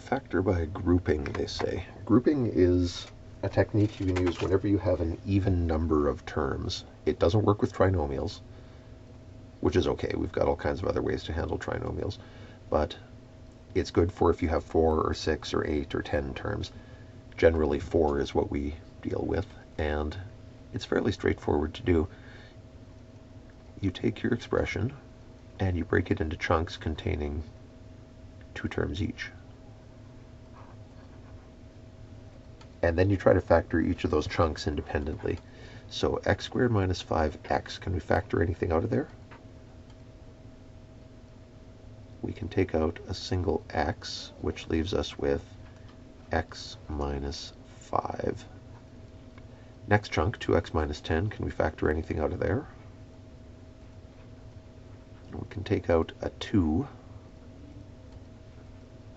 Factor by grouping, they say. Grouping is a technique you can use whenever you have an even number of terms. It doesn't work with trinomials, which is okay. We've got all kinds of other ways to handle trinomials, but it's good for if you have 4 or 6 or 8 or 10 terms. Generally 4 is what we deal with, and it's fairly straightforward to do. You take your expression and you break it into chunks containing 2 terms each. And then you try to factor each of those chunks independently. So x squared minus 5x, can we factor anything out of there? We can take out a single x, which leaves us with x minus 5. Next chunk, 2x minus 10, can we factor anything out of there? We can take out a 2.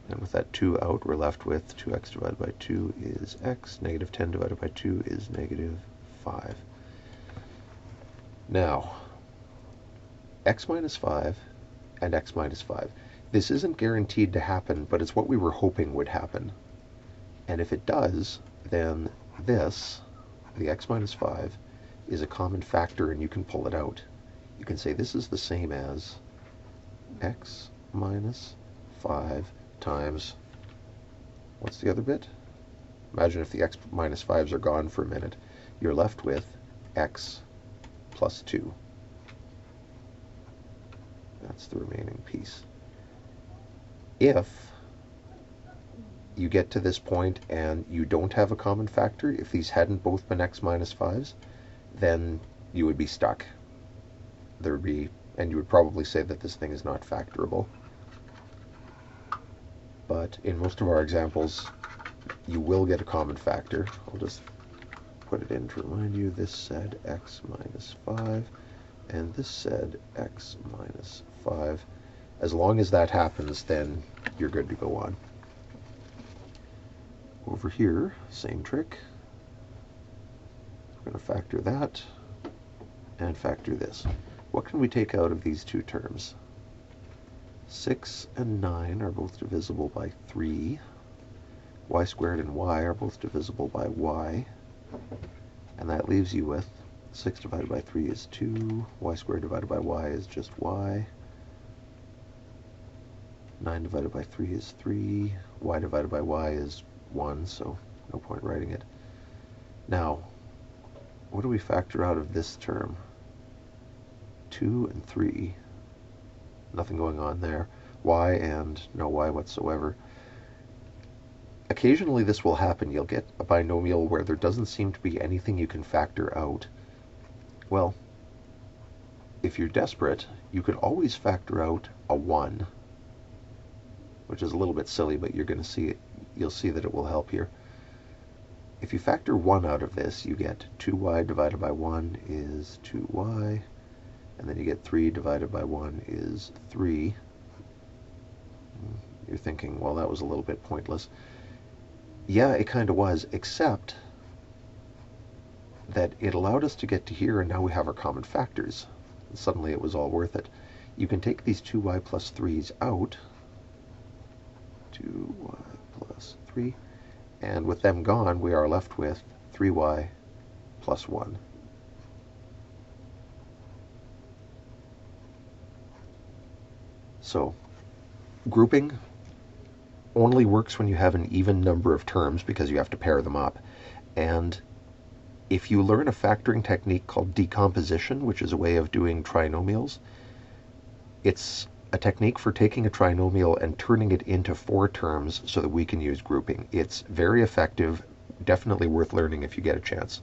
And with that 2 out, we're left with 2x divided by 2 is x. Negative 10 divided by 2 is negative 5. Now, x minus 5 and x minus 5. This isn't guaranteed to happen, but it's what we were hoping would happen. And if it does, then this, the x minus 5, is a common factor, and you can pull it out. You can say this is the same as x minus 5 times, what's the other bit? Imagine if the x minus 5s are gone for a minute. You're left with x plus 2. That's the remaining piece. If you get to this point and you don't have a common factor, if these hadn't both been x minus 5s, then you would be stuck. There would be, and you would probably say that this thing is not factorable. But in most of our examples, you will get a common factor. I'll just put it in to remind you. This said x minus 5, and this said x minus 5. As long as that happens, then you're good to go on. Over here, same trick. We're going to factor that and factor this. What can we take out of these two terms? 6 and 9 are both divisible by 3. Y squared and y are both divisible by y. And that leaves you with 6 divided by 3 is 2. Y squared divided by y is just y. 9 divided by 3 is 3. Y divided by y is 1, so no point writing it. Now, what do we factor out of this term? 2 and 3. Nothing going on there. Y and no y whatsoever. Occasionally this will happen. You'll get a binomial where there doesn't seem to be anything you can factor out. Well, if you're desperate, you could always factor out a 1, which is a little bit silly, but you're going to see it. You'll see that it will help here. If you factor 1 out of this, you get 2y divided by 1 is 2y, and then you get 3 divided by 1 is 3. You're thinking, well, that was a little bit pointless. Yeah, it kind of was, except that it allowed us to get to here, and now we have our common factors. And suddenly it was all worth it. You can take these 2y plus 3's out. 2y plus 3. And with them gone, we are left with 3y plus 1. So, grouping only works when you have an even number of terms because you have to pair them up. And if you learn a factoring technique called decomposition, which is a way of doing trinomials, it's a technique for taking a trinomial and turning it into 4 terms so that we can use grouping. It's very effective, definitely worth learning if you get a chance.